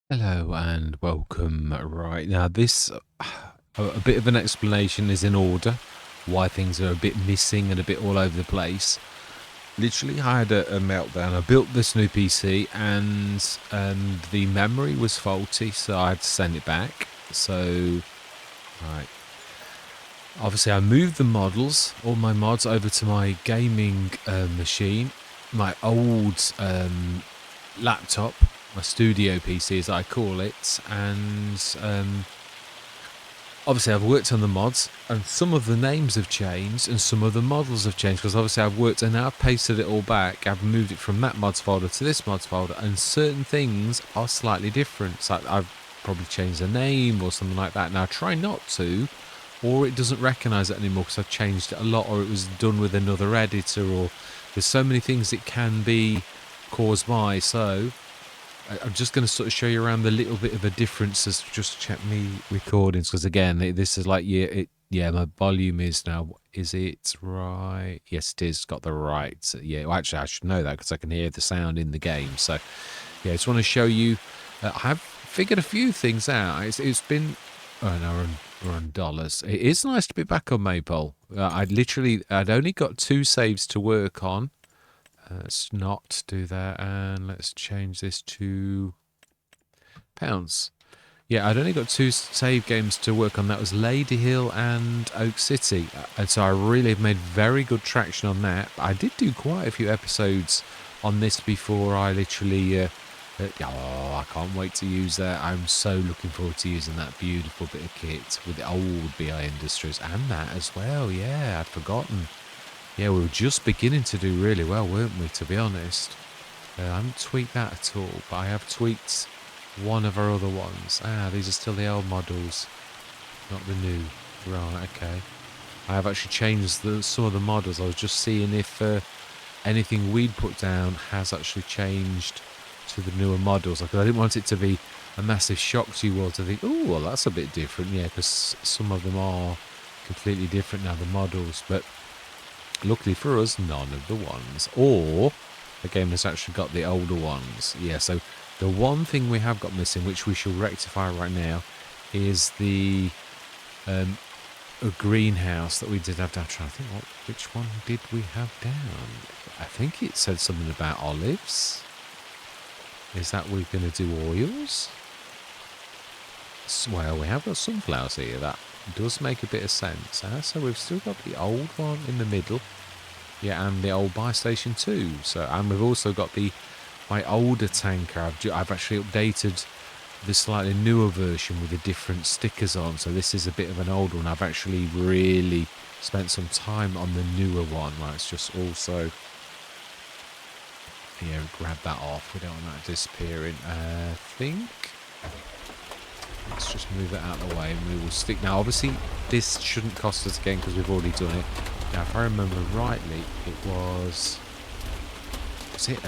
Hello and welcome. Right now, this a bit of an explanation is in order. Why things are a bit missing and a bit all over the place. Literally, I had a meltdown. I built this new PC and the memory was faulty, so I had to send it back. So, right, obviously, I moved the models, all my mods, over to my gaming machine, my old laptop, my studio PC as I call it, and obviously I've worked on the mods and some of the names have changed and some of the models have changed because obviously I've worked and now I've pasted it all back. I've moved it from that mods folder to this mods folder and certain things are slightly different. So I've probably changed the name or something like that. Now I try not to, or it doesn't recognize it anymore because I've changed it a lot, or it was done with another editor, or there's so many things it can be caused by. So I'm just going to sort of show you around the little bit of a difference as just check me recordings, because again, this is like, yeah, my volume is now, is it right? Yes, it is, got the right, yeah, well, actually I should know that because I can hear the sound in the game. So yeah, I just want to show you, I have figured a few things out. It's been, oh no, we're on dollars. It is nice to be back on Maypole. I'd only got 2 saves to work on. Let's not do that, and let's change this to pounds. Yeah, I'd only got 2 save games to work on. That was Lady Hill and Oak City, and so I really have made very good traction on that. I did do quite a few episodes on this before I literally I can't wait to use that. I'm so looking forward to using that beautiful bit of kit with the old BI Industries and that as well. Yeah, I'd forgotten. Yeah, we were just beginning to do really well, weren't we, to be honest? I haven't tweaked that at all, but I have tweaked one of our other ones. These are still the old models, not the new. Right, okay. I have actually changed some of the models. I was just seeing if anything we'd put down has actually changed to the newer models. Like, I didn't want it to be a massive shock to you all to think, oh, well, that's a bit different. Yeah, because some of them are completely different now, the models. But luckily for us, none of the ones. Or the game has actually got the older ones. Yeah, so the one thing we have got missing, which we shall rectify right now, is the a greenhouse that we did have down. I'm trying to think, which one did we have down? I think it said something about olives. Is that we're going to do oils? Well, we have got sunflowers here. That does make a bit of sense. So we've still got the old one in the middle. Yeah, and the old buy station too. So, and we've also got my older tanker. I've actually updated the slightly newer version with the different stickers on. So this is a bit of an old one. I've actually really spent some time on the newer one. Right, it's just also, yeah, grab that off. We don't want that disappearing. I think. Let's just move it out of the way and we will stick. Now, obviously, this shouldn't cost us again because we've already done it. Now, if I remember rightly, it was it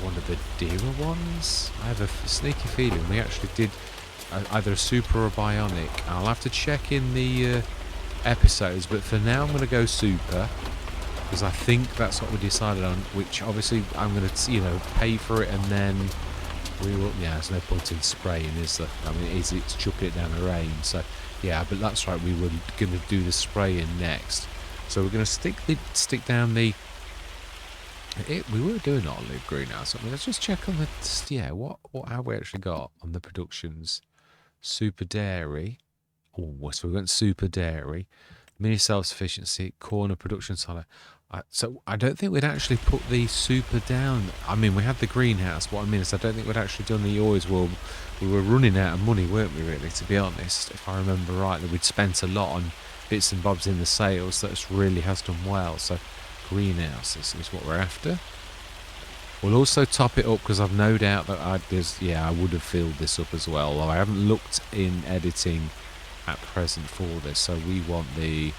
one of the dearer ones? I have a sneaky feeling we actually did either a super or a bionic. I'll have to check in the episodes, but for now I'm going to go super because I think that's what we decided on, which obviously I'm going to, pay for it and then we will. Yeah, there's no point in spraying, is there? I mean, it's easy to chuck it down the rain. So, yeah, but that's right. We were going to do the spraying next. So we're going to stick down the. We were doing olive greenhouse. I mean, let's just check on the. Yeah, what have we actually got on the productions? Super dairy. Oh, so we went super dairy, mini self-sufficiency, corner production silo. So I don't think we'd actually put the super down. I mean, we had the greenhouse. What I mean is I don't think we'd actually done the oils. Well, we were running out of money, weren't we, really, to be honest? If I remember rightly, we'd spent a lot on bits and bobs in the sales. That really has done well. So greenhouse is what we're after. We'll also top it up because I've no doubt that I would have filled this up as well. Although I haven't looked in editing at present for this. So we want the...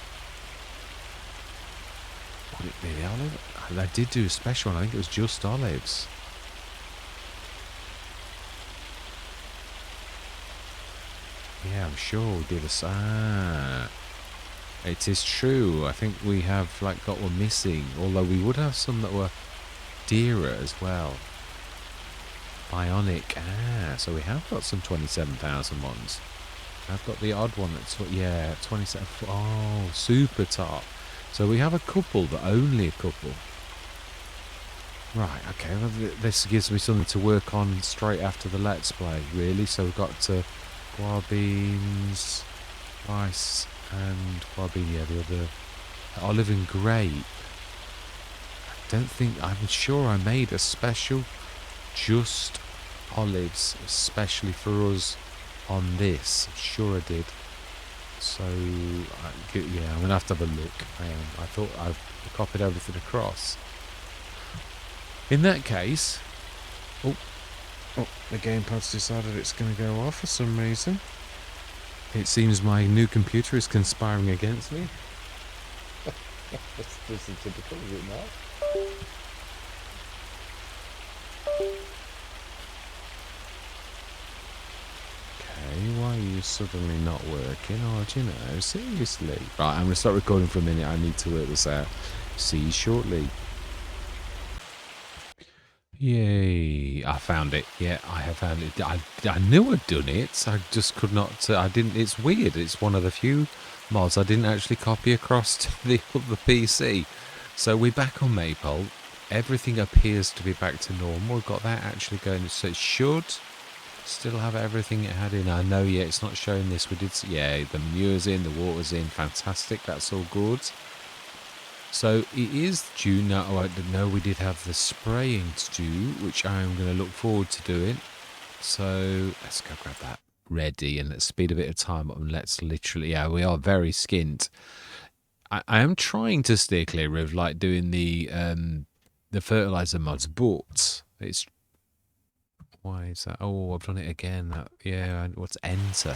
Would it be the olive? I did do a special one. I think it was just olives. Yeah, I'm sure we did it is true. I think we have got one missing. Although we would have some that were dearer as well. Bionic. Ah, so we have got some 27,000 ones. I've got the odd one that's, yeah, 27. Oh, super top. So we have a couple, but only a couple. Right, okay, well, this gives me something to work on straight after the Let's Play, really. So we've got guava beans, rice, and guava bean, yeah, the other, olive and grape. I'm sure I made a special just olives, especially for us on this. I'm sure I did. So, yeah, I'm going to have a look. I thought I've copied everything across. In that case, oh, the gamepad's decided it's going to go off for some reason. It seems my new computer is conspiring against me. That's just typical, is it not? Okay, why are you suddenly not working? Oh, do you know, seriously. Right, I'm going to start recording for a minute. I need to work this out. See you shortly. Yay, I found it. Yeah, I have found it. I knew I'd done it. I just could not, I didn't, it's weird. It's one of the few mods I didn't actually copy across to the other PC. So we're back on Maypole. Everything appears to be back to normal. We've got that actually going, so it should still have everything it had in. I know, yeah, it's not showing this. We did, yeah, the manure's in, the water's in. Fantastic, that's all good. So it is due now. Oh, I didn't know we did have the spraying to do, which I'm going to look forward to doing. So let's go grab that ready and let's speed a bit of time up and let's literally, yeah, we are very skint. I am trying to steer clear of like doing the fertilizer mods, but it's, why is that? Oh, I've done it again. Yeah, what's enter?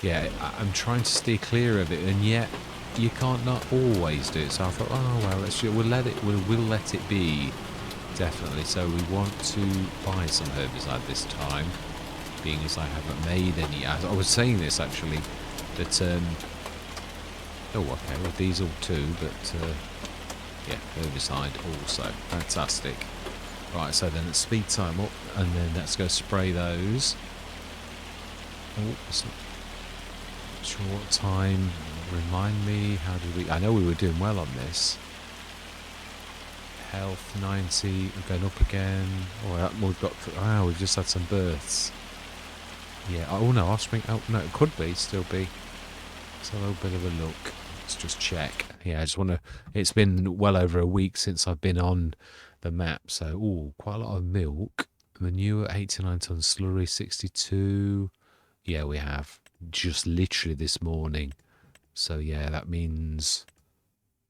Yeah, I'm trying to steer clear of it, and yet you can't not always do it. So I thought, oh well, we'll let it be, definitely. So we want to buy some herbicide this time, being as I haven't made any. I was saying this actually, that oh okay, well diesel too, but yeah, herbicide also fantastic. Right, so then let's speed time up, and then let's go spray those. Oh, it's not sure what time. Remind me, how did we... I know we were doing well on this. Health 90, we're going up again. Oh, we've got... Ah, we've just had some births. Yeah, oh no, offspring... Oh, no, it could be, still be. Let's have a little bit of a look. Let's just check. Yeah, I just want to... It's been well over a week since I've been on the map, so... Ooh, quite a lot of milk. Manure, 89 tons. Slurry, 62. Yeah, we have. Just literally this morning. So yeah, that means,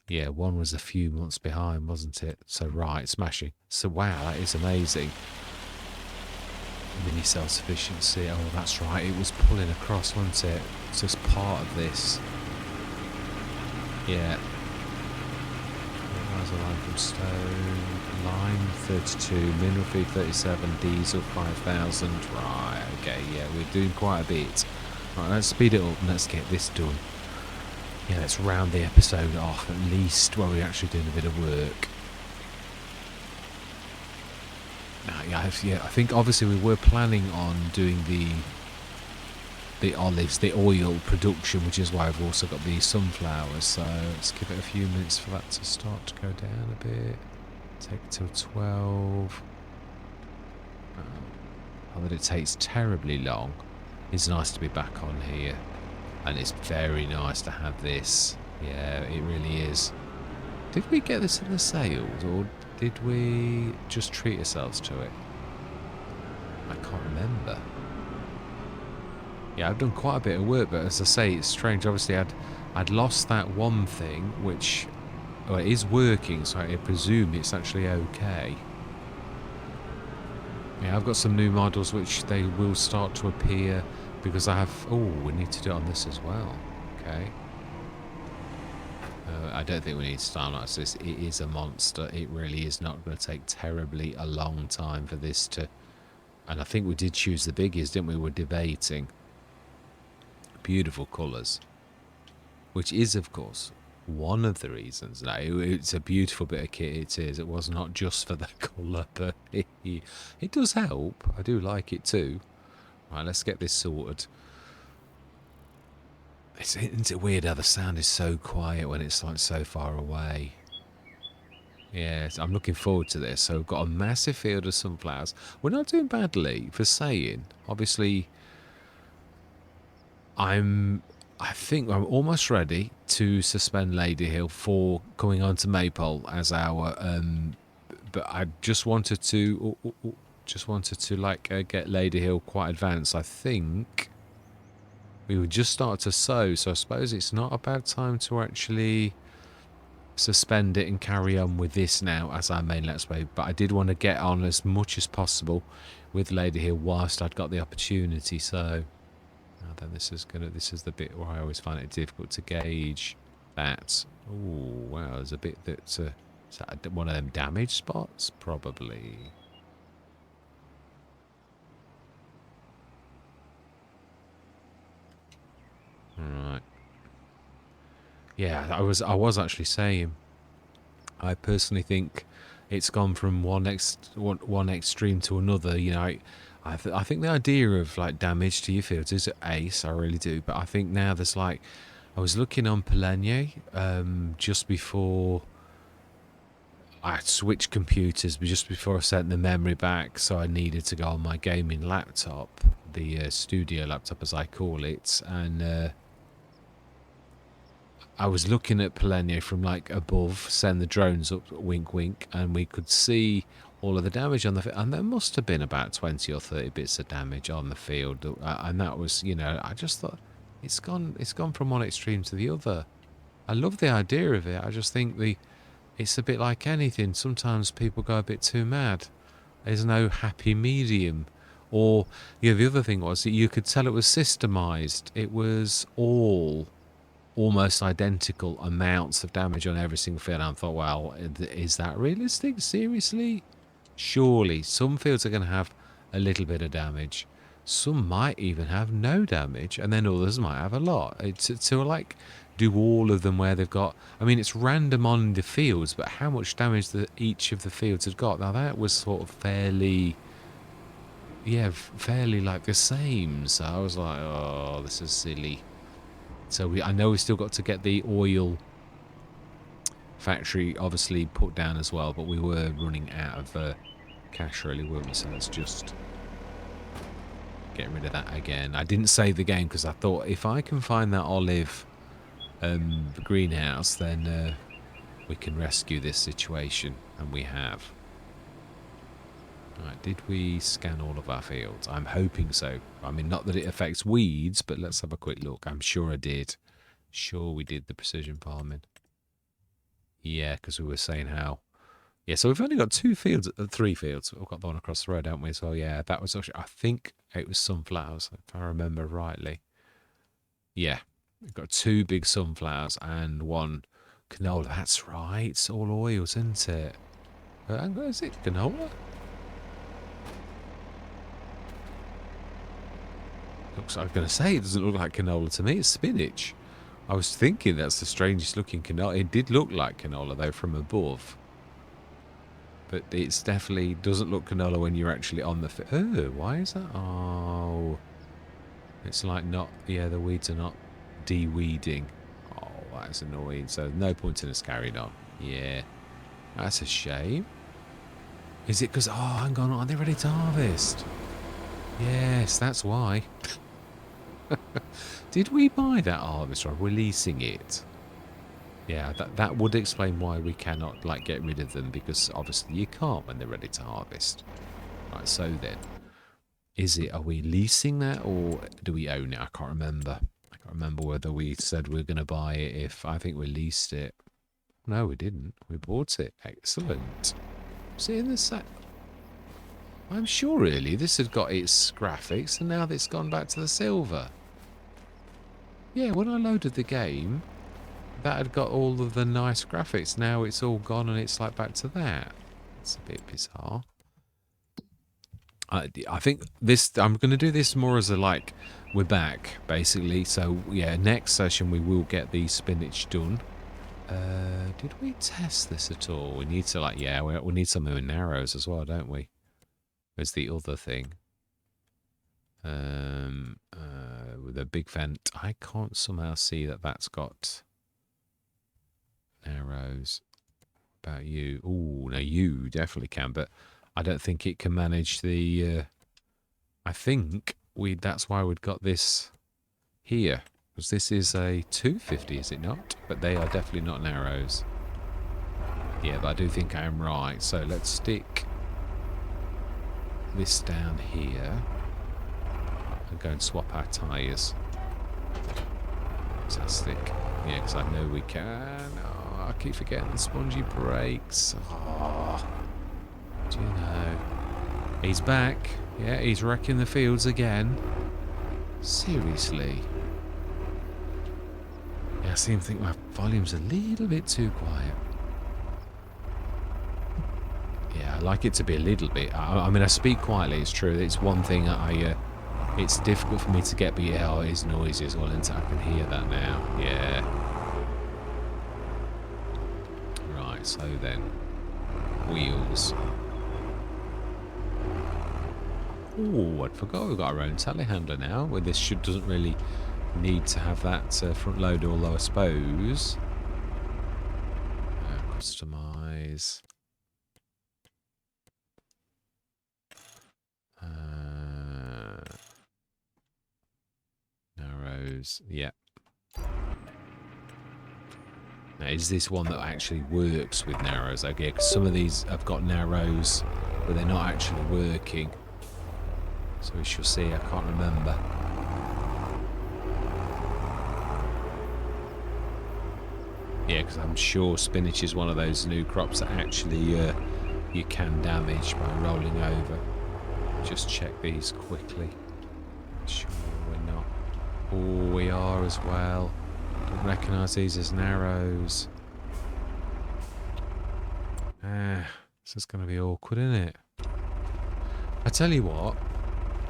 yeah, one was a few months behind, wasn't it? So right, smashing. So wow, that is amazing. Mini self-sufficiency. Oh, that's right. It was pulling across, wasn't it? It's just part of this. Yeah. Fertilizer line from stone. Lime 32. Mineral feed 37. Diesel 5,000. Right. Okay. Yeah, we're doing quite a bit. Right. Let's speed it up and let's get this done. Yeah, let's round the episode off at least while we're actually doing a bit of work. Now, yeah, I think obviously we were planning on doing the olives, the oil production, which is why I've also got the sunflowers. So let's give it a few minutes for that to start to go down a bit. Take it till 12. Not that it takes terribly long. It's nice to be back on here. And it's very nice to have this. Yeah, it really is. Did we get this in the sales, or did we just treat ourselves to it? I can't remember. Yeah, I've done quite a bit of work, but as I say, it's strange. Obviously, I'd lost that one thing, which well, it is working, so I presume it's actually okay. Yeah, I've got some new models which they will start to appear. Because I have... Oh, we need to do it on this as well. Okay. I don't think we need to start like this. It is a monster. It really is not going to take terribly a long time for this to... And I think we did choose the biggies, didn't we? We're debating. Beautiful colours. Which is, of course, one of the reasons. No, it's a beautiful bit of kit. It is. It was not just for the colour, but it does help. I do like it too. Right, let's get this sorted. Isn't it weird how the sound is so quiet when it's like so far away? Yeah, I'm looking forward to this. So we've got a massive field of sunflowers. We're not doing badly for saying. Obviously, I think I'm almost ready to suspend Lady Hill for coming on to Maypole as our. But I just wanted to, like get Lady Hill quite advanced. I think we would just start to sow, so I suppose it's not a bad time to actually suspend it and carry on with this now as our main Let's Play. But I did want to get on as much as possible with Lady Hill whilst I'd got the opportunity. So now then, this is the bit where I always find it difficult to gauge that. Oh wow, there's a bit that's is that one of them damage spots? Probably. Right. Yeah, I was actually saying, I personally think it's gone from one extreme to another. You know, I think the idea of like damage to your fields is ace. I really do, but I think now there's like, I was looking on Polenye just before I switched computers, but just before I sent the memory back, so I needed to go on my gaming laptop, the studio laptop as I call it, and I was looking at Polenye from like above, send the drones up, wink wink, and we could see all of the damage on the field, and there must have been about 20 or 30 bits of damage on the field, and that was, you know, I just thought it's gone from one extreme to the other. I love the idea of it. I just think it's a bit like anything. Sometimes people go a bit too mad. There's no happy medium. Or, yeah, the other thing was that you could tell it was systemized. It was all almost identical amounts of damage on every single field. And I thought, well, is that realistic? Seriously? Surely some fields are going to have a little bit of damage. Some might even have no damage, and then others might have a lot. It's to like do all of them where they've got. I mean, it's random on the fields, but how much damage that each of the fields had got. Now that was sort of fairly like the same. So I was like, oh, this is silly. So I know we still got to get the oil factory obviously put down as well, but we were running out of cash really, weren't we? So let's just get rid of that again. I didn't save the game because I thought if I can find that olive greenhouse, then we can rescue this situation, and we have. Right, did we scan all of our fields? I'm hoping so. I mean, not that it affects weeds, but let's have a quick look. I'm sure I did. Sure we did the precision farming. Yeah, because we were saying how. Yeah, so we've only got 3 fields. We've got the one across the road, haven't we? So yeah, that was actually, I think it was sunflowers, if I remember rightly. Yeah, we've got 2 big sunflowers and 1 canola. That's right. It's all oils, isn't it? Is it canola? I was going to say, it doesn't look like canola to me. It's spinach. I was thinking that's the strangest looking canola. It did look like canola, though, from above. But it's definitely doesn't look canola when you're actually on the... Oh, why is that? Oh. It's like not... Yeah, the weeds are not de-weeding. Oh, that's annoying. So no point in us carrying on. Yeah. That's a shame. Is it because... Oh, hang on. Are they ready to harvest? Yes, that's why. Did we buy that harvester? Or releasing it? Yeah, that would explain why we cannot like get rid of them, because obviously you can't when they're ready to harvest. Right, so then, are we leasing that or do we own it? I can't remember. I can't remember whether we said we were going to buy it. I think we leased it. No, we didn't. We bought it. Excellent. Was it in the set? I'm sure really this had got its graphics and now it's gone back to the silver. Yeah, when I loaded the game, that had got all of the nice graphics. Now it's all gone and it's like back to that. It's a bit bizarre. I think I'm going to do this more as a like, we're back basically. So yeah, next session we will get the spinach done. Did we test this at all? We need to, like, yeah, we need something with narrows as well, don't we? Where's the other thing? With a big vent. I can't somehow see that that's got narrows. About you? Oh, no, you definitely can, but I don't think it can manage the. I think that's why we've got this here, because this is a 250, is it not? But they are definitely not narrows. Yeah, but I do think I am right. So let's stick this down here and go and swap our tyres. Fantastic. Yeah, because I know we can. Oh, I keep forgetting the spongy brakes. Oh, do you know? He's back. Yeah, he's wrecking the fields again. Seriously. Yeah, I seem to think my volume's a little bit too quiet. Yeah, I like it to be a little bit. I mean, I speak quietly, it's true. It's one thing that it's difficult for me to get, but yeah, oh, it is noisy as well, and I can hear that now. Yeah. Right, so then, wheels. Oh, I'd forgot we've got our own telehandler now, where this doesn't really need to have that front loader, although I suppose. Customize. Narrows, yeah. Now, is this one that actually works with narrows? Okay, because some of these have got narrows, but they're not actually working. So we shall see. I can't remember. Yeah, because I'm sure spinach is one of those new crops that actually you can damage by rolling over. Just check these quickly. Sure we're not. Oh, we are as well. Don't recognise these as narrows. This is going to be awkward, isn't it? I tell you what,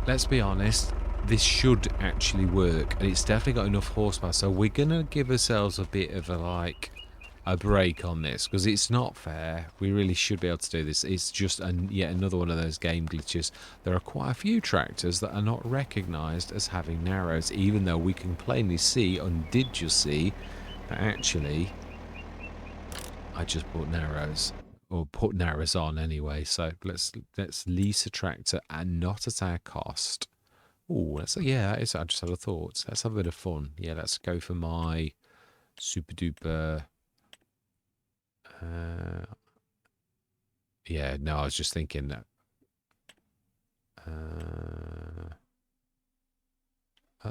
let's be honest, this should actually work, and it's definitely got enough horsepower, so we're going to give ourselves a bit of a break on this, because it's not fair. We really should be able to do this. It's just yet another one of those game glitches. There are quite a few tractors that are not recognised as having narrows, even though we can plainly see, and did just see, that actually I just bought narrows, or put narrows on anyway. So let's lease a tractor and not at our cost. Oh, I just had a thought. Let's have a bit of fun. Yeah, let's go for my super duper. Yeah, no, I was just thinking that.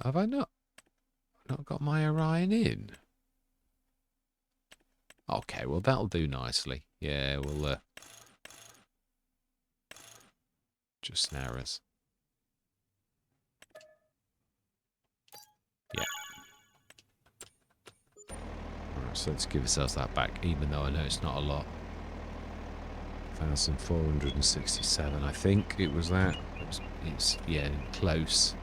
Have I not got my Orion in? Okay, well that'll do nicely. Yeah, we'll just narrows. Yeah. Alright, so let's give ourselves that back, even though I know it's not a lot. 1,467, I think it was that. It's yeah, close.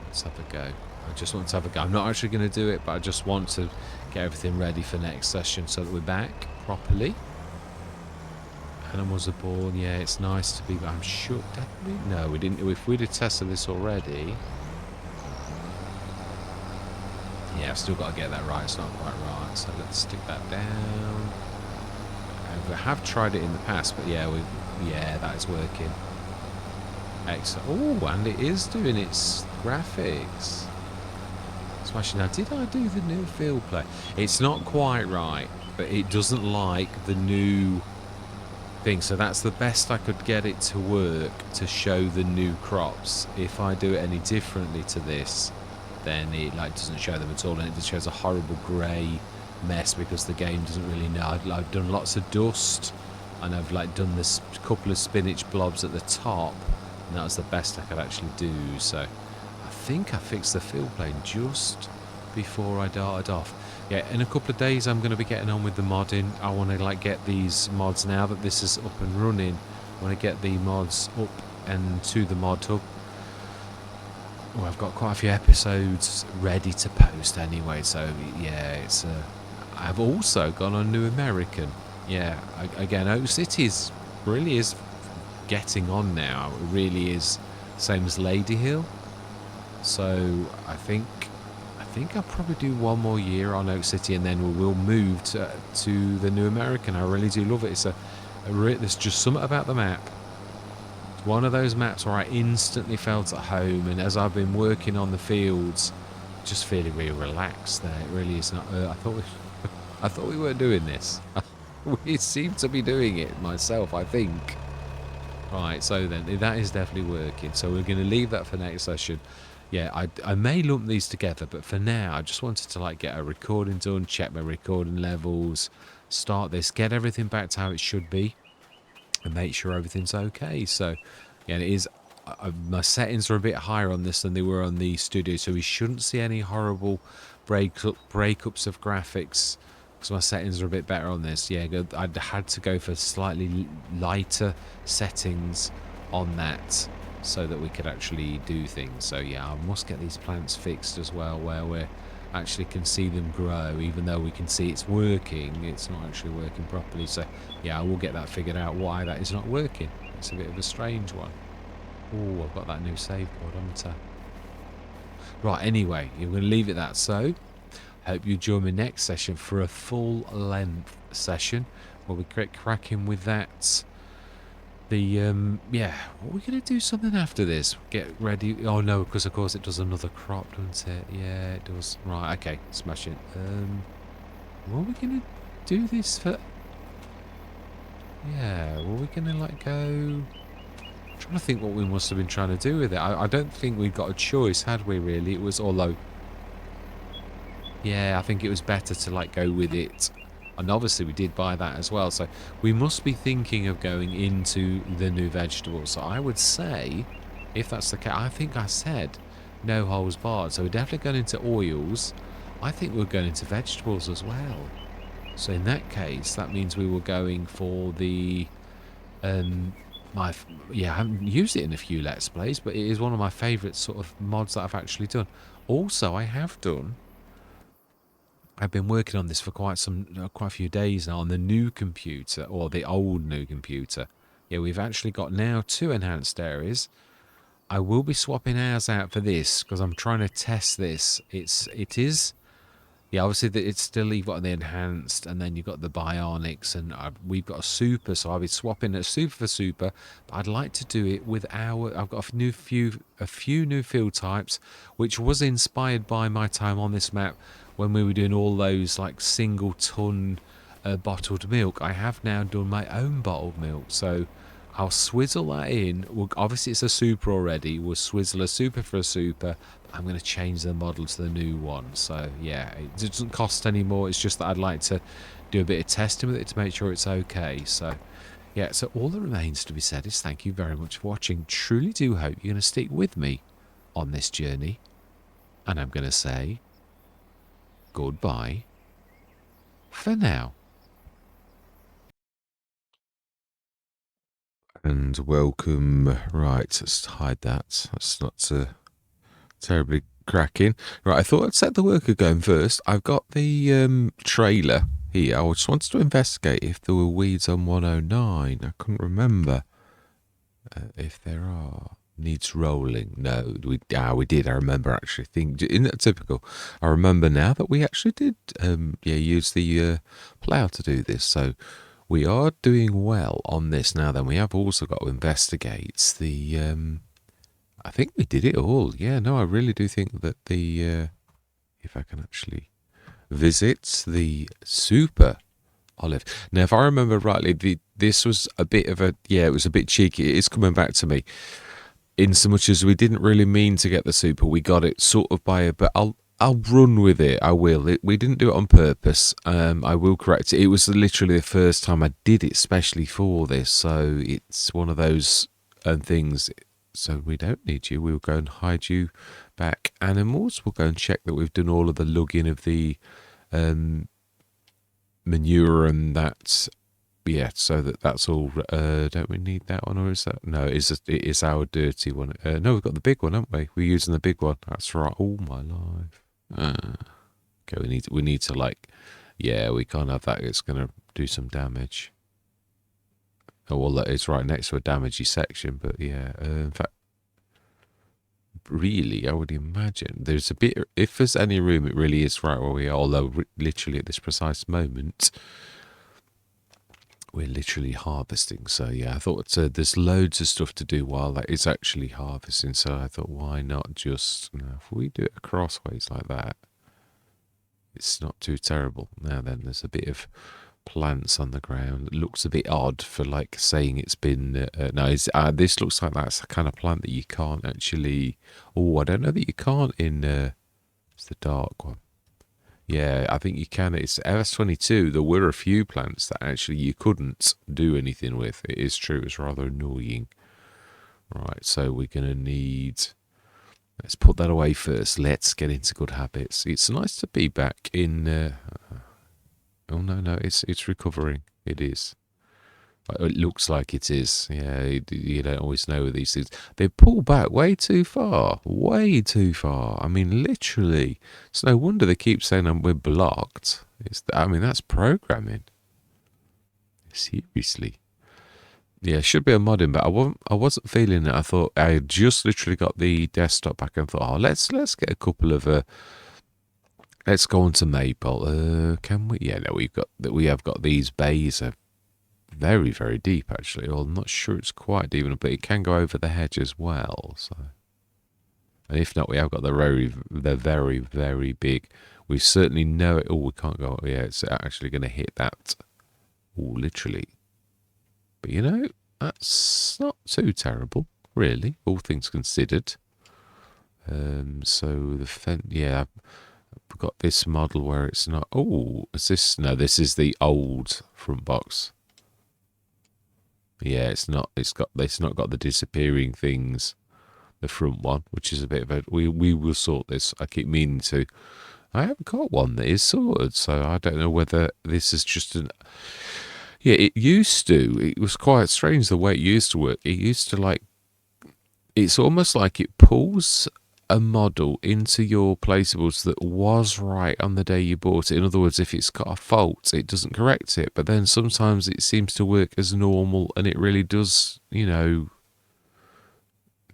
Let's have a go. I just want to have a go. I'm not actually going to do it, but I just want to get everything ready for next session so that we're back properly. Animals are born. Yeah, it's nice to be. I'm sure. Did we? No, we didn't. If we'd have tested this already. Yeah, I've still got to get that right. It's not quite right. So let's stick that down. We have tried it in the past, but yeah, that is working. Excellent. Oh, and it is doing its graphics. Smashing. Now, did I do the new field play? It's not quite right, but it doesn't like the new thing. So that's the best I could get it to work to show the new crops. If I do it any differently to this, then it doesn't show them at all, and it just shows a horrible grey mess because the game doesn't really know. I've done lots of dust, and I've done this couple of spinach blobs at the top, and that was the best I could actually do. So I think I fixed the field plane just before I darted off. Yeah, in a couple of days I'm going to be getting on with the modding. I want to get these mods now that this is up and running. I want to get the mods up and to the mod hub. well, I've got quite a few episodes ready to post anyway, so yeah, it's I've also gone on New American. Yeah, again, Oak City really is getting on now. It really is same as Lady Hill. So I think I'll probably do one more year on Oak City, and then we will move to the New American. I really do love it. There's just something about the map. It's one of those maps where I instantly felt at home, and as I've been working on the fields, just feeling really relaxed there. It really is not. I thought we weren't doing this. We seem to be doing it myself, I think. Right, so then that is definitely working. So we're going to leave that for next session. Yeah, I may lump these together, but for now, I just wanted to like get a recording done, check my recording levels, start this, get everything back to how it should be, and make sure everything's okay. So, yeah, it is. My settings are a bit higher on this than they were on the studio, so we shouldn't see any horrible breakups of graphics because my settings are a bit better on this. Yeah, I'd had to go for slightly lighter settings on that so that we could actually do things. So yeah, I must get these plants fixed as well, where we actually can see them grow, even though we can see it's working, it's not actually working properly. So yeah, I will get that figured out, why that is not working. It's a bit of a strange one. Oh, I've got that new save board, haven't I? Right, anyway, you're going to leave it that. So hope you join me next session for a full length session where we get cracking with that. Yeah, what are we going to do something after this? Get ready. Oh no, because of course it does another crop, doesn't it? Yeah, it does. Right, okay, smash it. What are we going to do this for? Yeah, were we going to like go? I'm trying to think what we must have been trying to do with it. I don't think we got a choice, had we really? It was, although, yeah, I think it was better to like go with it. And obviously we did buy that as well. So we must be thinking of going into the new vegetables. So I would say, if that's the case, I think I said no holes barred. So we're definitely going into oils. I think we're going into vegetables as well. So in that case, that means we were going for the... yeah, I haven't used it in a few Let's Plays, but it is one of my favourite sort of mods that I've actually done. Also, I've been working on this for quite a few days now on the new computer, or the old new computer. Yeah, we've actually got now 2 enhanced areas. I will be swapping ours out for this because I'm trying to test this. It is. Yeah, obviously it's still, you've got the enhanced, and then you've got the bionics, and we've got a super, so I'll be swapping a super for super. But I'd like to do it with I've got a few new field types, which was inspired by my time on this map when we were doing all those like single ton bottled milk. I have now done my own bottled milk, so I'll swizzle that in. Obviously, it's a super already. We'll swizzle a super for a super. I'm going to change the model to the new one. So, yeah, it doesn't cost any more. It's just that I'd like to do a bit of testing with it to make sure it's okay. So, yeah, so all that remains to be said is thank you very much for watching. Truly do hope you're going to stick with me on this journey. And I'm going to say goodbye for now. And welcome. Right, let's hide that. That's not terribly cracking. Right, I thought I'd set the worker going first. I've got the trailer here. I just wanted to investigate if there were weeds on 109. I couldn't remember if there are. Needs rolling. No, we did. I remember actually. Isn't that typical? I remember now that we actually did use the plough to do this. So we are doing well on this now. Then we have also got to investigate the... I think we did it all. Yeah, no, I really do think that the... if I can actually visit the super olive. Now, if I remember rightly, this was a bit of a... Yeah, it was a bit cheeky. It is coming back to me. In so much as we didn't really mean to get the super, we got it sort of by a... But I'll run with it. I will. We didn't do it on purpose. I will correct it. It was literally the first time I did it, especially for this. So it's one of those things. So we don't need you. We'll go and hide you back. Animals. We'll go and check that we've done all of the lugging of the manure and that yeah, so that's all. Don't we need that one, or is that no? It is our dirty one. No, we've got the big one, haven't we? We're using the big one. That's right. All my life. Okay, we need to like, yeah, we can't have that. It's gonna do some damage. Oh well, it's right next to a damagey section, but yeah. In fact, really, I would imagine there's a bit. If there's any room, it really is right where we are. Although literally at this precise moment, we're literally harvesting. So yeah, I thought there's loads of stuff to do while that is actually harvesting. So I thought, why not just, if we do it crossways like that, it's not too terrible. Now then, there's a bit of plants on the ground. It looks a bit odd for like saying it's been. No, this looks like that's the kind of plant that you can't actually. Oh, I don't know that you can't in. It's the dark one. Yeah, I think you can. It's LS22. There were a few plants that actually you couldn't do anything with. It is true. It's rather annoying. Right, so we're going to need... Let's put that away first. Let's get into good habits. It's nice to be back in... oh, no, it's recovering. It is. It looks like it is. Yeah, you don't always know with these things. They pull back way too far. Way too far. I mean, literally. It's no wonder they keep saying we're blocked. I mean, that's programming. Seriously. Yeah, should be a modding, but I wasn't feeling it. I thought I had just literally got the desktop back and thought, let's get a couple of let's go on to Maypole. Can we? Yeah, no, we have got these bays very, very deep, actually. Well, I'm not sure it's quite deep, but it can go over the hedge as well. So, and if not, we have got the very, very big. We certainly know it. Oh, we can't go. Yeah, it's actually going to hit that. Oh, literally. But that's not too terrible, really, all things considered. So the fence. Yeah, I've got this model where it's not. Oh, is this? No, this is the old front box. Yeah, it's not not got the disappearing things, the front one, which is a bit of a we will sort this. I keep meaning to. I haven't got one that is sorted, so I don't know whether this is just an yeah, it used to. It was quite strange the way it used to work. It used to it's almost like it pulls a model into your placeables that was right on the day you bought it. In other words, if it's got a fault, it doesn't correct it. But then sometimes it seems to work as normal, and it really does, No,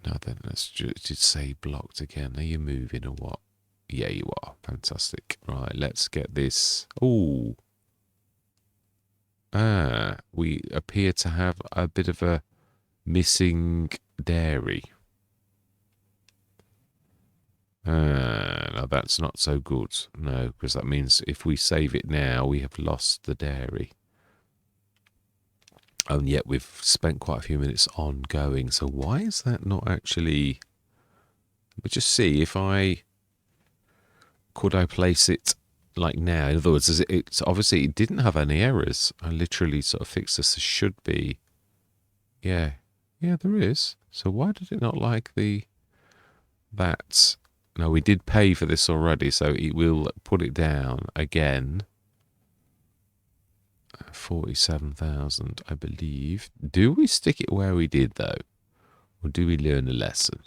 then let's just say blocked again. Are you moving or what? Yeah, you are. Fantastic. Right, let's get this. Ooh. We appear to have a bit of a missing dairy. Now that's not so good. No, because that means if we save it now, we have lost the dairy. And yet we've spent quite a few minutes ongoing. So why is that not actually... Let me just see if could I place it like now? In other words, it's obviously it didn't have any errors. I literally sort of fixed this. There should be... Yeah, there is. So why did it not like that? No, we did pay for this already, so it will put it down again. 47,000, I believe. Do we stick it where we did, though? Or do we learn a lesson?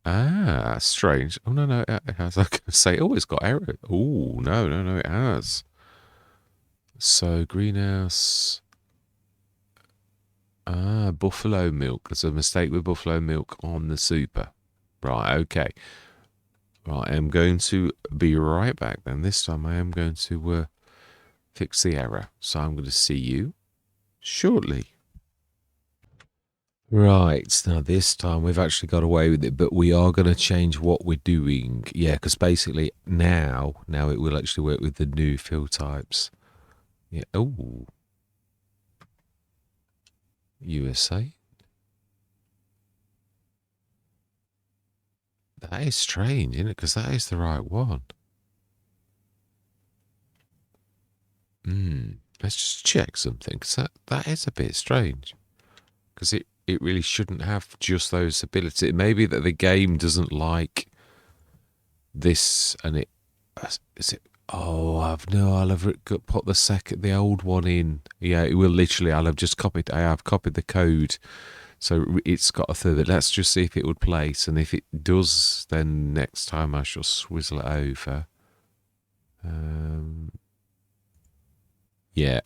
Ah, strange. Oh, no, it has. I was going to say, it's got error. Oh, no, it has. So, greenhouse... buffalo milk. There's a mistake with buffalo milk on the super. Right, okay. Right, I'm going to be right back then. This time I am going to fix the error. So I'm going to see you shortly. Right, now this time we've actually got away with it, but we are going to change what we're doing. Yeah, because basically now it will actually work with the new fill types. Yeah, oh. USA. That is strange, isn't it? Because that is the right one. Let's just check something, because that is a bit strange. Because it really shouldn't have just those abilities. It may be that the game doesn't like this, and is it... Oh, I'll have put the old one in. Yeah, it will literally. I have copied the code, so it's got a third. Let's just see if it would place, and if it does, then next time I shall swizzle it over. Um, yeah.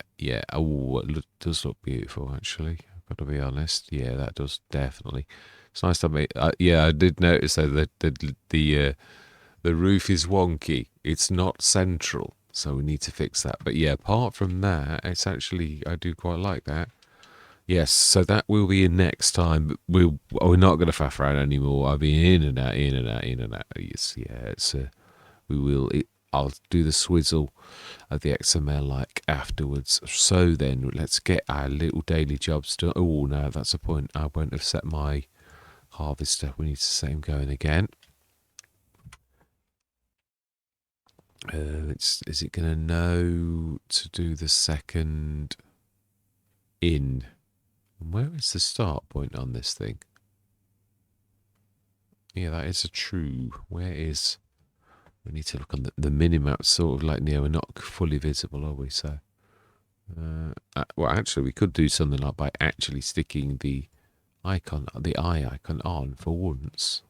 Oh, it does look beautiful, actually. I've got to be honest. Yeah, that does definitely. It's nice to meet. Yeah, I did notice though that the roof is wonky. It's not central, so we need to fix that. But yeah, apart from that, it's actually I do quite like that. Yes, so that will be in next time. But we're not going to faff around anymore. I'll be in and out, in and out, in and out. Yes, yeah, it's we will. I'll do the swizzle of the XML like afterwards. So then, let's get our little daily jobs done. Oh no, that's a point. I won't have set my harvester. We need to set him going again. Is it going to know to do the second in? Where is the start point on this thing? Yeah, that is a true. Where is? We need to look on the minimap. Sort of like we're not fully visible, are we? So, well, actually, we could do something like by actually sticking the icon, the eye icon, on for once.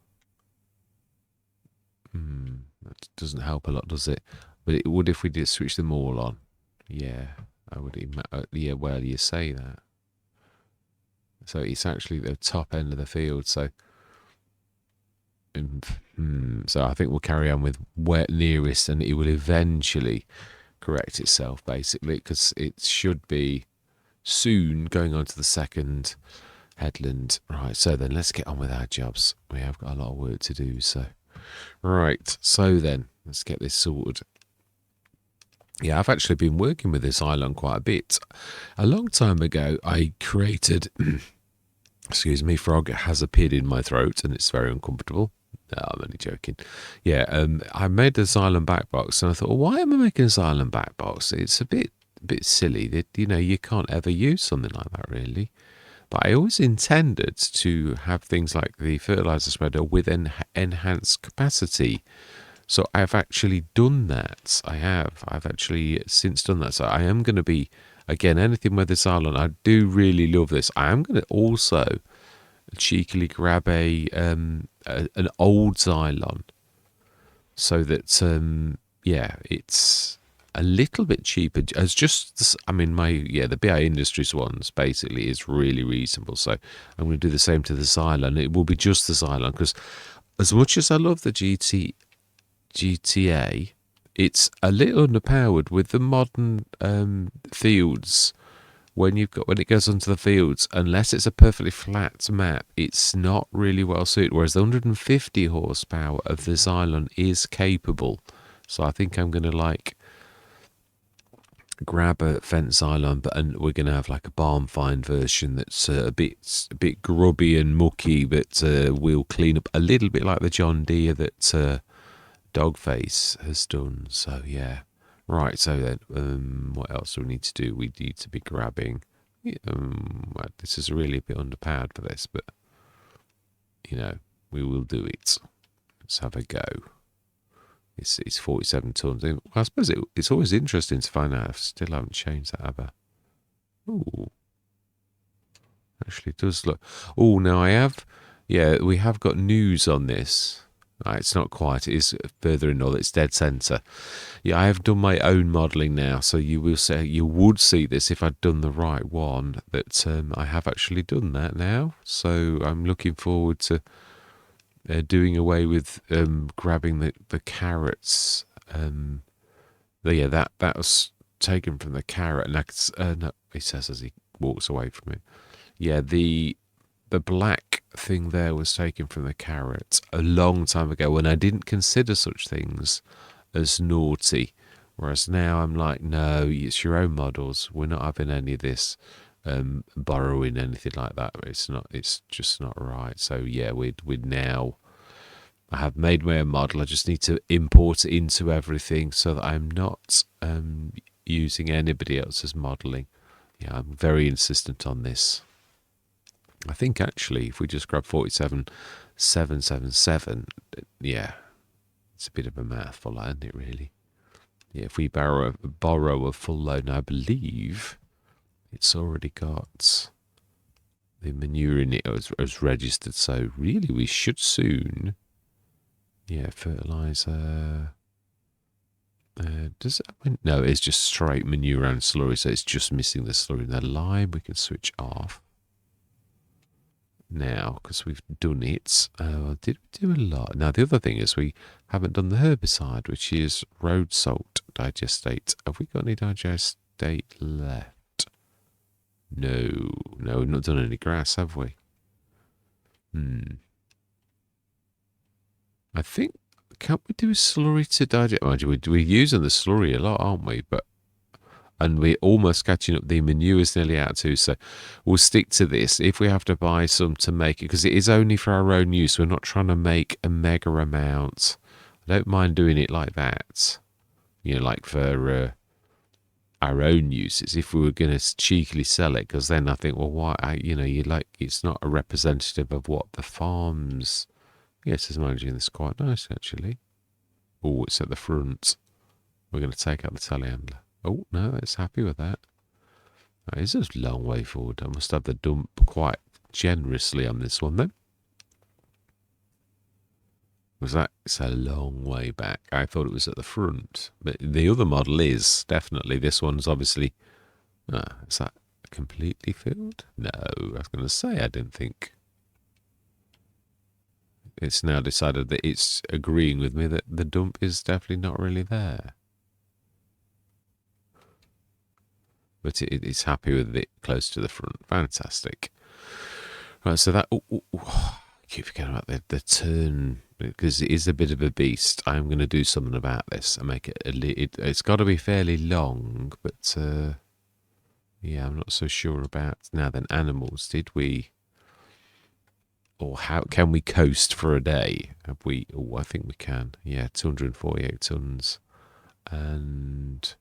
That doesn't help a lot, does it? But it would if we did switch them all on. Yeah, I would. Yeah, well, you say that. So it's actually the top end of the field. So, so I think we'll carry on with where nearest, and it will eventually correct itself, basically, because it should be soon going on to the second headland. Right. So then, let's get on with our jobs. We have got a lot of work to do. So, right. So then, let's get this sorted. Yeah, I've actually been working with this island quite a bit. A long time ago, I created. Excuse me, frog has appeared in my throat and it's very uncomfortable. No, I'm only joking. Yeah, I made this island back box and I thought, well, why am I making this island back box? It's a bit silly. That you can't ever use something like that really. But I always intended to have things like the fertilizer spreader with enhanced capacity. So I've actually done that. I've actually since done that. So I am going to be, again, anything with this island. I do really love this. I am going to also cheekily grab an old Xylon so that, yeah, it's a little bit cheaper. As just, I mean, the BI Industries ones basically is really reasonable. So I'm going to do the same to the Xylon. It will be just the Xylon because as much as I love the GTA, it's a little underpowered with the modern fields. When it goes onto the fields, unless it's a perfectly flat map, it's not really well suited. Whereas the 150 horsepower of the Xylon is capable. So I think I'm going to grab a fence Xylon, and we're going to have like a barn find version that's a bit grubby and mucky, but we'll clean up a little bit like the John Deere that Dogface has done. So yeah. Right, so then, what else do we need to do? We need to be grabbing. This is really a bit underpowered for this, but we will do it. Let's have a go. It's 47 tons. I suppose it's always interesting to find out. I still haven't changed that, have I? Ooh, actually, it does look. Oh, now we have got news on this. It's not quite. It is further in north. It's dead centre. Yeah, I have done my own modelling now, so you would see this if I'd done the right one. That I have actually done that now. So I'm looking forward to doing away with grabbing the carrots. That was taken from the carrot, and no, he says as he walks away from it. Yeah, the black thing there was taken from the carrot a long time ago when I didn't consider such things as naughty. Whereas now I'm like, no, it's your own models. We're not having any of this borrowing anything like that. It's just not right. So yeah, we'd now. I have made my own model. I just need to import it into everything so that I'm not using anybody else's modelling. Yeah, I'm very insistent on this. I think actually, if we just grab 47777, yeah, it's a bit of a mouthful, isn't it, really? Yeah, if we borrow a full load, and I believe it's already got the manure in it as registered, so really we should soon. Yeah, fertilizer. Does it? No, it's just straight manure and slurry, so it's just missing the slurry. The lime we can switch off now because we've done it. Did we do a lot? Now the other thing is we haven't done the herbicide, which is road salt digestate. Have we got any digestate left? No, we've not done any grass, have we? I think, can't we do a slurry to digest? Mind you, we're using the slurry a lot, aren't we? And we're almost catching up. The manure's nearly out too, so we'll stick to this. If we have to buy some to make it, because it is only for our own use, we're not trying to make a mega amount. I don't mind doing it like that, like for our own uses. If we were going to cheekily sell it, because then I think, well, why? It's not a representative of what the farms. Yes, it's managing this quite nice actually. Oh, it's at the front. We're going to take out the telehandler. Oh, no, it's happy with that. That is a long way forward. I must have the dump quite generously on this one, then. Was that? It's a long way back. I thought it was at the front. But the other model is, definitely. This one's obviously... is that completely filled? No, I was going to say, I didn't think. It's now decided that it's agreeing with me that the dump is definitely not really there. But it's happy with it close to the front. Fantastic. Right, so that... I keep forgetting about the turn, because it is a bit of a beast. I'm going to do something about this and make it... It's got to be fairly long, but... yeah, I'm not so sure about... Now then, animals. Did we... Or how can we coast for a day? Have we? Oh, I think we can. Yeah, 248 tons. And...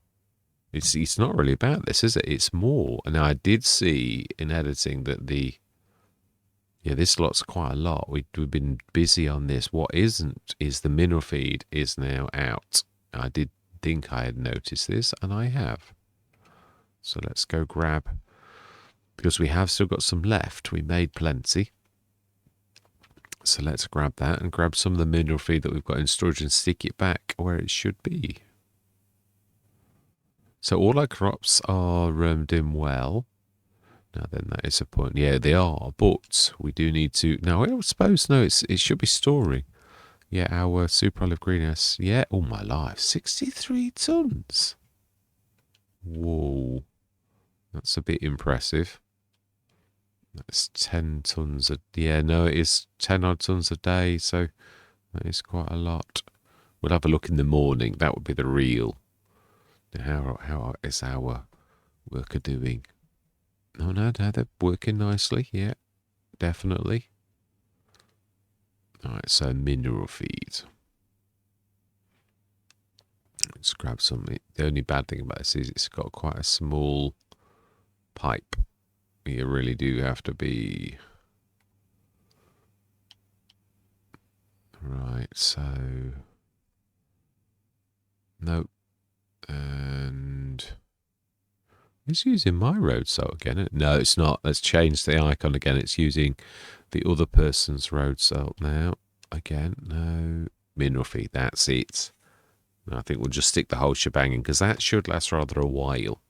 It's not really about this, is it? It's more. And I did see in editing that this lot's quite a lot. We've been busy on this. What isn't is the mineral feed is now out. I did think I had noticed this, and I have. So let's go grab, because we have still got some left. We made plenty. So let's grab that and grab some of the mineral feed that we've got in storage and stick it back where it should be. So all our crops are doing well. Now then, that is a point. Yeah, they are, but we do need to... Now, I suppose, no, it should be storing. Yeah, our super olive greenhouse. Yeah, all my life. 63 tons. Whoa. That's a bit impressive. That's 10 tons. Yeah, no, it is 10 odd tons a day, so that is quite a lot. We'll have a look in the morning. That would be the real... How is our worker doing? No, they're working nicely. Yeah, definitely. All right, so mineral feed. Let's grab some. The only bad thing about this is it's got quite a small pipe. You really do have to be... Right, so... Nope. And it's using my road salt again. No, it's not. Let's change the icon again. It's using the other person's road salt now. Again, no. Mineral feed, that's it. And I think we'll just stick the whole shebang in, because that should last rather a while.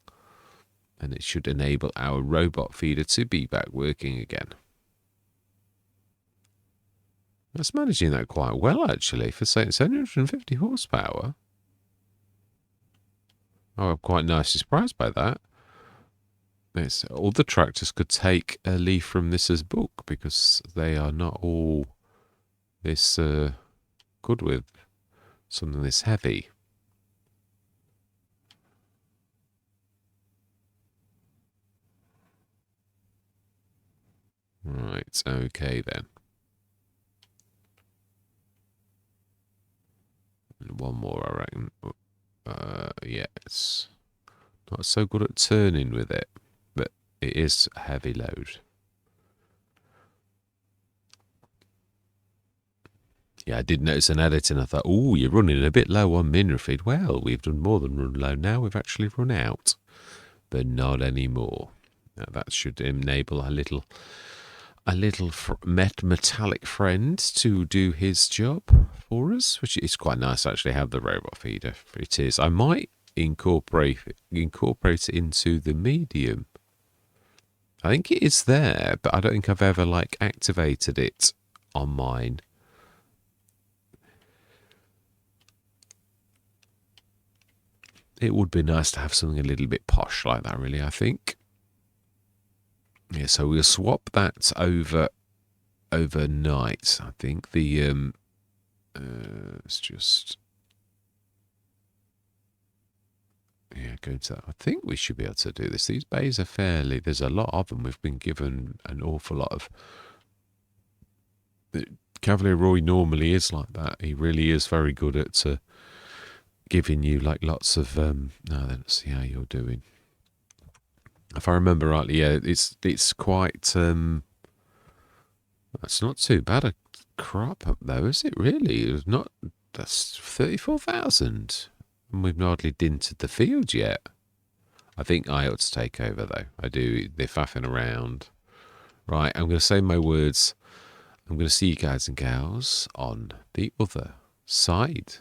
And it should enable our robot feeder to be back working again. That's managing that quite well, actually, for saying it's 150 horsepower. Oh, I'm quite nicely surprised by that. All the tractors could take a leaf from this as book, because they are not all this good with something this heavy. Right, okay then. And one more, I reckon. Yeah, it's not so good at turning with it, but it is a heavy load. Yeah, I did notice an edit and I thought, oh, you're running a bit low on mineral feed. Well, we've done more than run low now. We've actually run out, but not anymore. Now, that should enable a little metallic friend to do his job for us, which is quite nice actually have the robot feeder. It is. I might incorporate it into the medium. I think it is there, but I don't think I've ever activated it on mine. It would be nice to have something a little bit posh like that, really, I think. Yeah, so we'll swap that overnight. I think let's just go to that. I think we should be able to do this. These bays are there's a lot of them. We've been given an awful lot of. Cavalier Roy normally is like that. He really is very good at giving you lots of. No, let's see how you're doing. If I remember rightly, yeah, it's quite. That's not too bad a crop up though, is it? Really, it's not. That's 34,000, and we've hardly dinted the field yet. I think I ought to take over though. I do. They're faffing around. Right, I'm going to say my words. I'm going to see you guys and gals on the other side.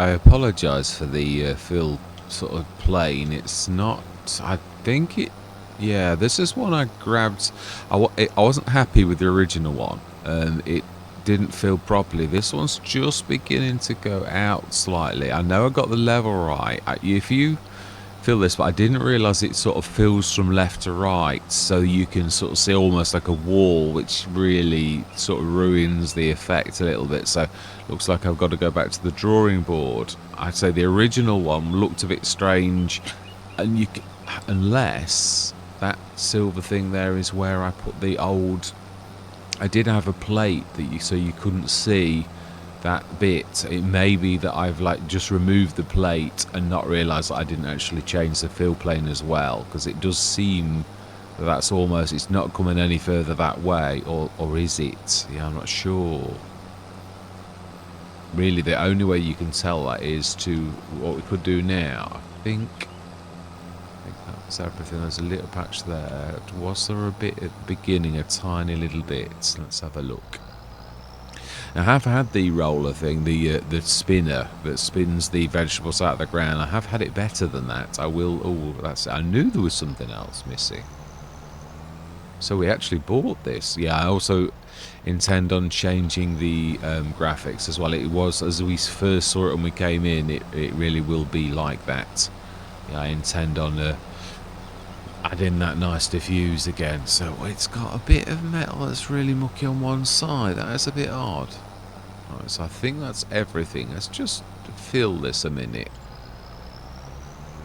I apologise for the fill sort of plane. It's not. I think it. Yeah, this is one I grabbed. I wasn't happy with the original one. It didn't feel properly. This one's just beginning to go out slightly. I know I got the level right. If you feel this, but I didn't realise it sort of fills from left to right, so you can sort of see almost like a wall, which really sort of ruins the effect a little bit. So looks like I've got to go back to the drawing board. I'd say the original one looked a bit strange, and unless that silver thing there is where I put the old. I did have a plate that so you couldn't see that bit. It may be that I've like just removed the plate and not realised that I didn't actually change the fill plane as well, because it does seem that that's almost, it's not coming any further that way, or is it? Yeah, I'm not sure. Really, the only way you can tell that is to what we could do now. I think that's everything. There's a little patch there. Was there a bit at the beginning, a tiny little bit? Let's have a look. I have had the roller thing, the spinner that spins the vegetables out of the ground. I have had it better than that. I will. Oh, that's. I knew there was something else missing. So we actually bought this. Yeah, I also intend on changing the graphics as well. It was, as we first saw it when we came in, it really will be like that. Yeah, I intend on adding that nice diffuse again. So it's got a bit of metal that's really mucky on one side. That is a bit odd. Right, so I think that's everything. Let's just fill this a minute.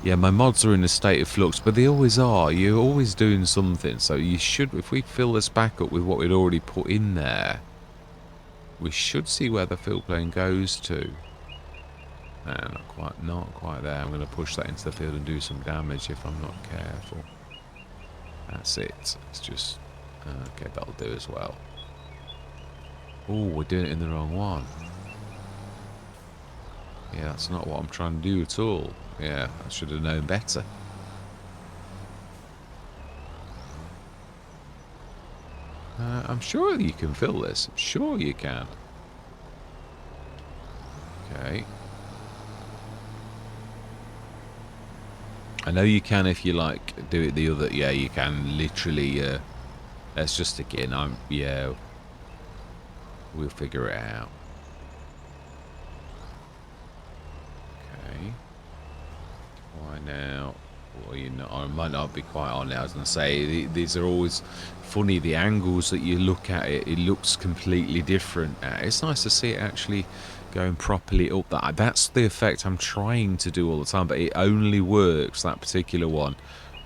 Yeah, my mods are in a state of flux, but they always are. You're always doing something. So you should, if we fill this back up with what we'd already put in there, we should see where the fill plane goes to. Not quite there. I'm going to push that into the field and do some damage if I'm not careful. That's it. It's just... okay, that'll do as well. Oh, we're doing it in the wrong one. Yeah, that's not what I'm trying to do at all. Yeah, I should have known better. I'm sure you can fill this. I'm sure you can. Okay. I know you can if you like do it the other. Yeah, you can literally. Let's just stick it in. Yeah. We'll figure it out. Okay. Why now? Well, you know, I might not be quite on now. I was going to say, these are always funny. The angles that you look at it, it looks completely different. It's nice to see it actually going properly up. That's the effect I'm trying to do all the time, but it only works, that particular one,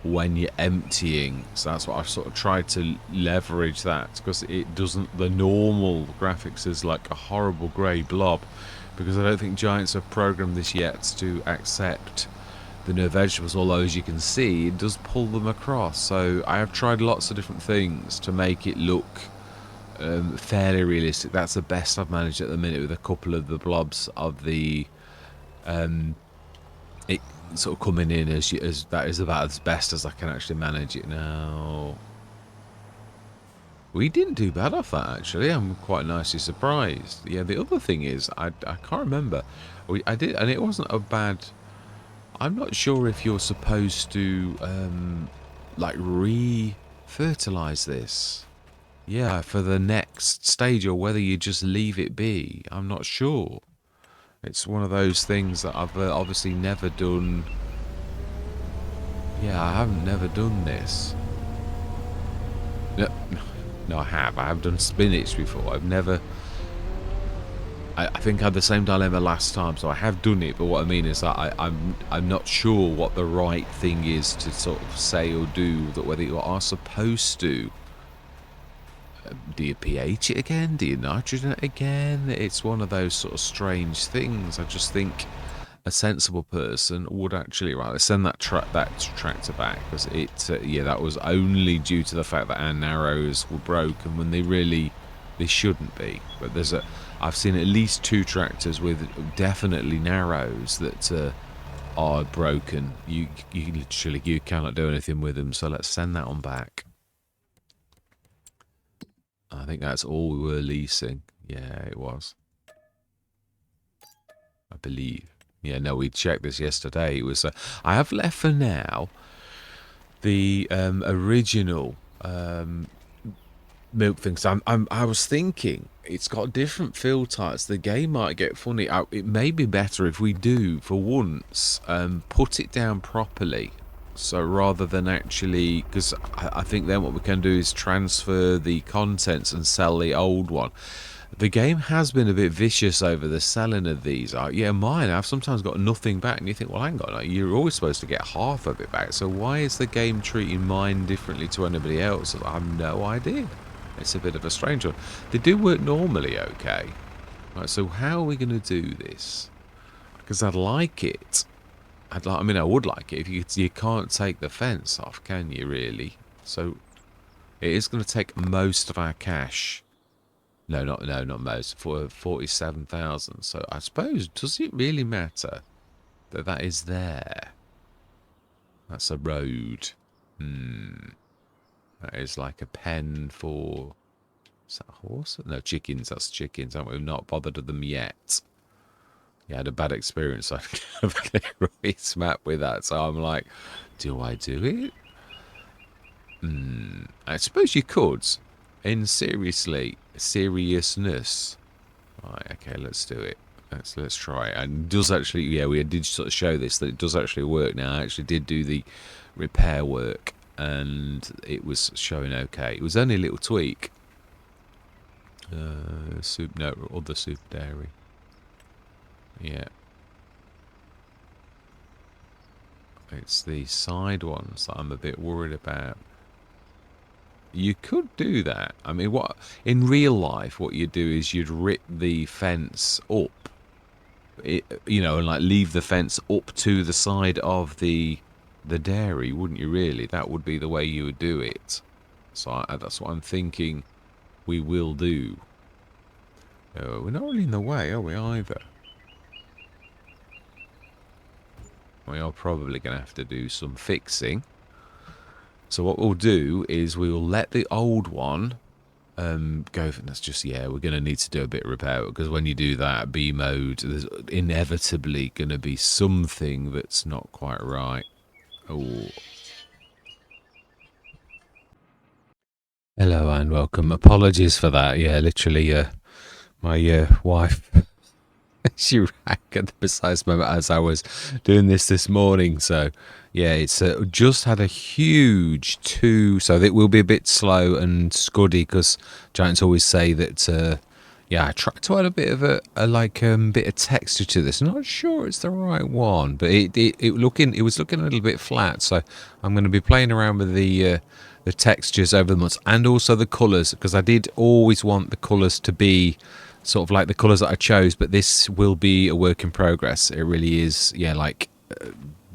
when you're emptying. So that's what I've sort of tried to leverage that, because it doesn't, the normal graphics is like a horrible grey blob, because I don't think Giants have programmed this yet to accept the new vegetables, although as you can see it does pull them across. So I have tried lots of different things to make it look fairly realistic. That's the best I've managed at the minute, with a couple of the blobs of the it sort of coming in as that is about as best as I can actually manage it now. We didn't do bad off that, actually. I'm quite nicely surprised. Yeah, the other thing is I can't remember. I did, and it wasn't a bad. I'm not sure if you're supposed to like re-fertilize this. Yeah, for the next stage, or whether you just leave it be. I'm not sure. It's one of those things that I've obviously never done. Yeah, I haven't never done this. No, I have. I have done spinach before. I've never... I think I had the same dilemma last time, so I have done it, but what I mean is that I'm not sure what the right thing is to sort of say or do, that whether you are supposed to. Do you pH it again? Do you nitrogen it again? It's one of those sort of strange things. I just think a sensible person would actually, right, let's send that tractor back, because yeah, that was only due to the fact that our narrows were broken when they shouldn't be. But I've seen at least 2 tractors with definitely narrows that are broken. You cannot do anything with them. So let's send that one back. I think that's all we were leasing. Yeah, it was. I believe. Yeah, no, we checked this yesterday. It was. I have left for now the original milk things. I was thinking it's got different fill types. The game might get funny. It may be better if we do for once put it down properly. So rather than actually, because I think then what we can do is transfer the contents and sell the old one. The game has been a bit vicious over the selling of these. Yeah, mine, I've sometimes got nothing back, and you think, well, hang on, you're always supposed to get half of it back. So why is the game treating mine differently to anybody else? I have no idea. It's a bit of a strange one. They do work normally okay. Right, so how are we going to do this? Because I'd like it. I mean, I would like it. If you can't take the fence off, can you, really? So it is going to take most of our cash. No, not most. For 47,000. So I suppose, does it really matter that that is there? That's a road. That is like a pen for... Is that a horse? No, chickens. That's chickens. We've not bothered with them yet. Yeah, I had a bad experience on Cavalier Roy's map with that. So I'm like, do I do it? I suppose you could. In seriousness. Right, okay, let's do it. Let's try it. And it does actually, yeah, we did sort of show this, that it does actually work now. I actually did do the repair work, and it was showing okay. It was only a little tweak. Other super dairy. Yeah. It's the side ones that I'm a bit worried about. You could do that. I mean, what in real life, what you'd do is you'd rip the fence up, and like leave the fence up to the side of the dairy, wouldn't you? Really, that would be the way you would do it. So that's what I'm thinking we will do. We're not really in the way, are we, either? We are probably going to have to do some fixing. So what we'll do is we will let the old one go. That's just, yeah, we're going to need to do a bit of repair, because when you do that B mode, there's inevitably going to be something that's not quite right. Oh. Hello and welcome. Apologies for that. Yeah, literally, my wife, she rang at the precise moment as I was doing this morning. So, yeah, it's just had a huge so it will be a bit slow and scuddy, because giants always say that, yeah, I tried to add a bit of a bit of texture to this. I'm not sure it's the right one, but it was looking a little bit flat. So I'm going to be playing around with the textures over the months, and also the colours, because I did always want the colours to be sort of like the colours that I chose, but this will be a work in progress. It really is. Yeah,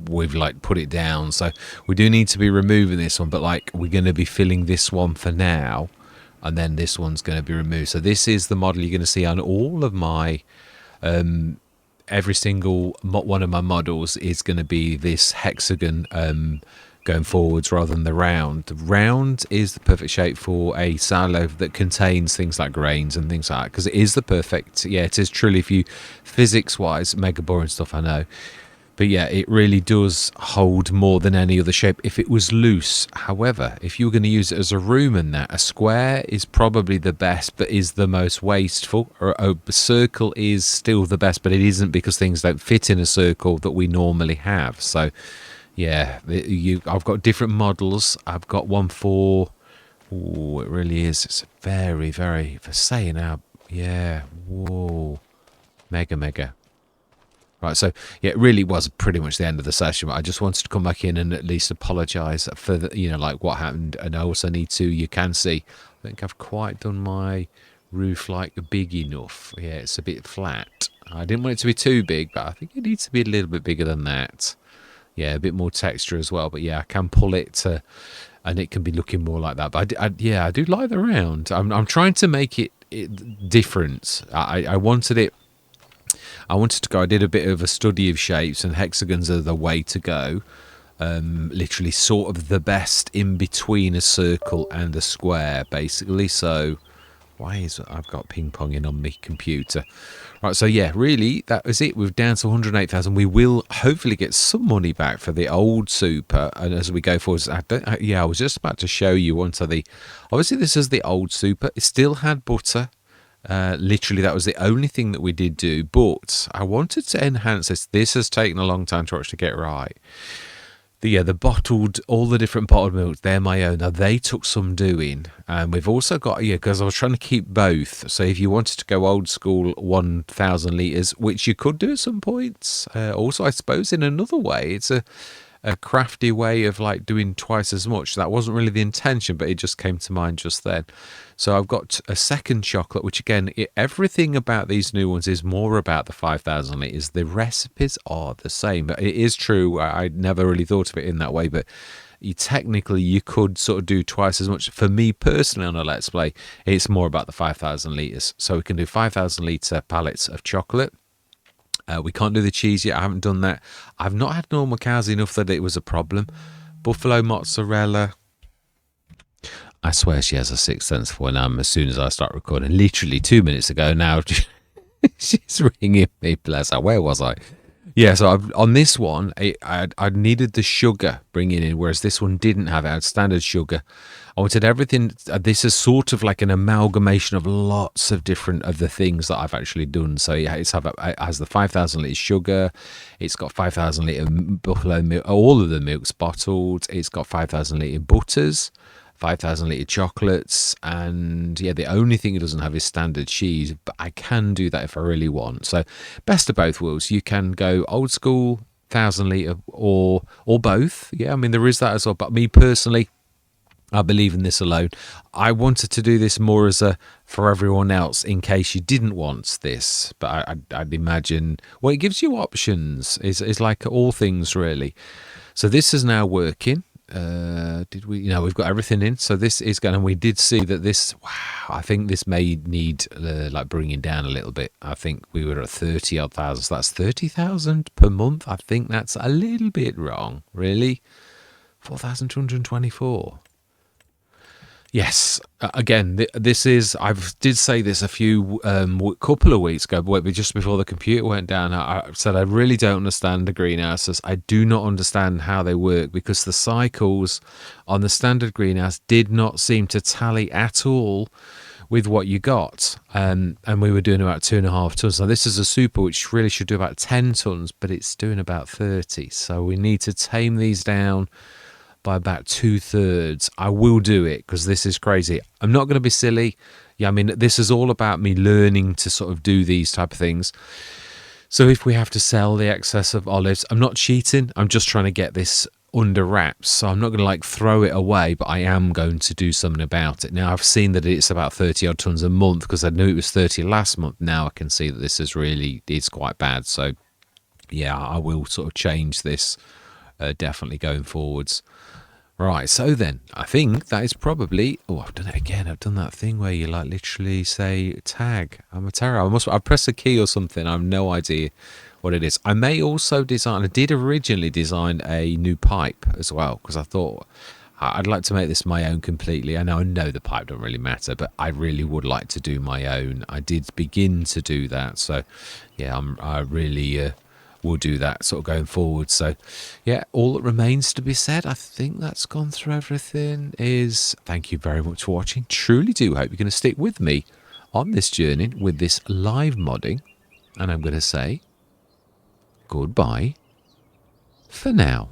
we've put it down, so we do need to be removing this one, but we're going to be filling this one for now, and then this one's going to be removed. So this is the model you're going to see on all of my every single one of my models is going to be this hexagon going forwards rather than the round. The round is the perfect shape for a silo that contains things like grains and things like that, because it is the perfect, yeah, it is truly, if you physics wise, mega boring stuff, I know, but yeah, it really does hold more than any other shape if it was loose. However, if you were going to use it as a room and that, a square is probably the best, but is the most wasteful. Or a circle is still the best, but it isn't, because things don't fit in a circle that we normally have. So yeah, I've got different models. I've got one for, oh, it really is. It's very, very, for saying out, yeah, whoa, mega. Right, so yeah, it really was pretty much the end of the session. I just wanted to come back in and at least apologise for the, what happened. And I also need to, you can see, I think I've quite done my roof big enough. Yeah, it's a bit flat. I didn't want it to be too big, but I think it needs to be a little bit bigger than that. Yeah, a bit more texture as well. But yeah, I can pull it and it can be looking more like that. But I do like the round. I'm trying to make it different. I wanted it. I wanted to go. I did a bit of a study of shapes, and hexagons are the way to go. Literally, sort of the best in between a circle and a square, basically. So Why is I've got ping ponging on my computer? Right, so yeah, really, that was it. We're down to 108,000. We will hopefully get some money back for the old super, and as we go forward, I was just about to show you one. So obviously this is the old super. It still had butter. Literally, that was the only thing that we did do. But I wanted to enhance this. This has taken a long time to actually get right. The bottled, all the different bottled milks, they're my own. Now, they took some doing. And we've also got, because I was trying to keep both. So if you wanted to go old school 1,000 litres, which you could do at some points, also, I suppose, in another way, it's a crafty way of like doing twice as much. That wasn't really the intention, but it just came to mind just then. So I've got a second chocolate, which again, everything about these new ones is more about the 5,000 litres. The recipes are the same. But it is true. I never really thought of it in that way, but technically you could sort of do twice as much. For me personally on a Let's Play, it's more about the 5,000 litres. So we can do 5,000 litre pallets of chocolate. We can't do the cheese yet. I haven't done that. I've not had normal cows enough that it was a problem. Buffalo mozzarella. I swear she has a sixth sense for when as soon as I start recording. Literally 2 minutes ago now, she's ringing me. Bless her. Where was I? Yeah, so on this one, I needed the sugar bringing in, whereas this one didn't have it. I had standard sugar. I wanted everything. This is sort of like an amalgamation of lots of different of the things that I've actually done. So it has the 5,000 litre sugar. It's got 5,000 litre buffalo milk. All of the milk's bottled. It's got 5,000 litre butters, 5,000 litre chocolates, and yeah, the only thing it doesn't have is standard cheese, but I can do that if I really want. So best of both worlds. You can go old school 1,000 litre or both. Yeah, I mean there is that as well, but me personally, I believe in this alone. I wanted to do this more as a for everyone else in case you didn't want this, but I'd imagine, well, it gives you options. It's like all things really. So this is now working. Did we? We've got everything in. So this is going, and we did see that this. Wow, I think this may need like bringing down a little bit. I think we were at 30 odd thousand. So that's 30,000 per month. I think that's a little bit wrong. Really, 4,224. Yes, again, this is, I did say this a couple of weeks ago, but just before the computer went down, I said I really don't understand the greenhouses. I do not understand how they work because the cycles on the standard greenhouse did not seem to tally at all with what you got. And we were doing about 2.5 tons. Now this is a super which really should do about 10 tons, but it's doing about 30. So we need to tame these down by about 2/3. I will do it because this is crazy. I'm not going to be silly. Yeah, I mean, this is all about me learning to sort of do these type of things. So if we have to sell the excess of olives, I'm not cheating. I'm just trying to get this under wraps. So I'm not going to like throw it away, but I am going to do something about it. Now I've seen that it's about 30 odd tons a month because I knew it was 30 last month. Now I can see that this is really, it's quite bad. So yeah, I will sort of change this definitely going forwards. Right, so then, I think that is probably... Oh, I've done it again. I've done that thing where you like literally say tag. I'm a terror. I press a key or something. I have no idea what it is. I may also design... I did originally design a new pipe as well, because I thought I'd like to make this my own completely. I know the pipe don't really matter, but I really would like to do my own. I did begin to do that, so yeah, I really... we'll do that sort of going forward. So yeah, all that remains to be said, I think that's gone through everything, is thank you very much for watching. Truly do hope you're going to stick with me on this journey with this live modding, and I'm going to say goodbye for now.